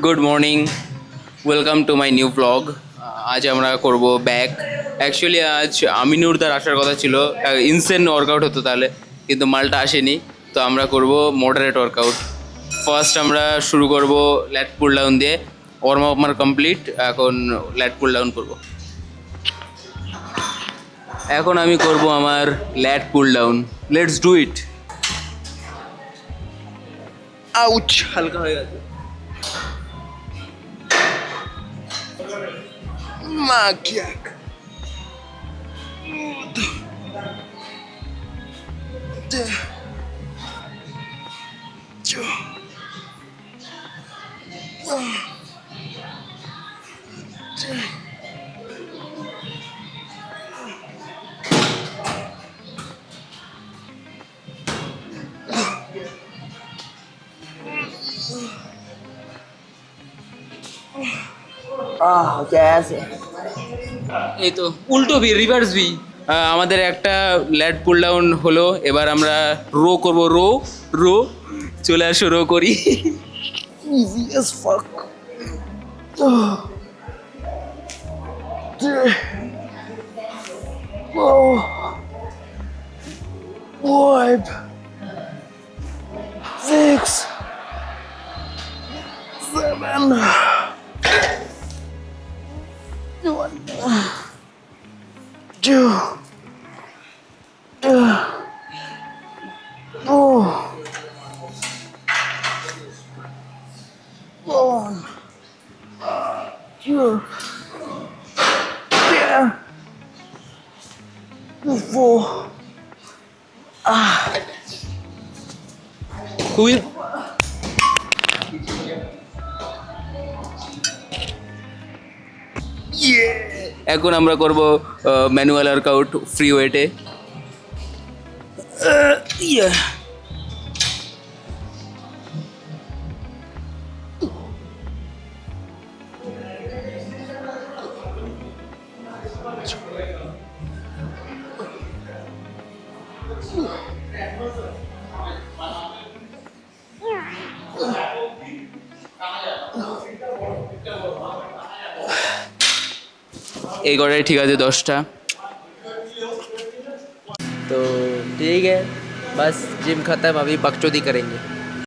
Good morning, welcome to my new blog. আজ আমরা করব ব্যাক। অ্যাকচুয়ালি আজ আমিনুরদার আসার কথা ছিল, ইনসেন ওয়ার্কআউট হতো তাহলে, কিন্তু মালটা আসেনি। তো আমরা করব মডারেট ওয়ার্কআউট। ফার্স্ট আমরা শুরু করব ল্যাট পুল ডাউন দিয়ে। ওয়ার্ম আপ আমার কমপ্লিট, এখন ল্যাট পুল ডাউন করব। এখন আমি করব আমার ল্যাট pull down. Let's do it. Ouch, হালকা হয়ে গেছে। Maquiac. कैसे এই তো উল্টো ভি, রিভার্স ভি। আমাদের একটা ল্যাট পুল ডাউন হলো, এবার আমরা রো করব। রো রো চলে আসো, রো করি। ইজি অ্যাজ ফাক। Five, six, seven, two, four, one, two, three, four. খুবই এখন আমরা করব ম্যানুয়াল ওয়ার্কআউট ফ্রি ওয়েটে। এই গড়াই ঠিক আছে 10টা। तो ठीक है, बस जिम खत्म, अभी बकचोदी करेंगे।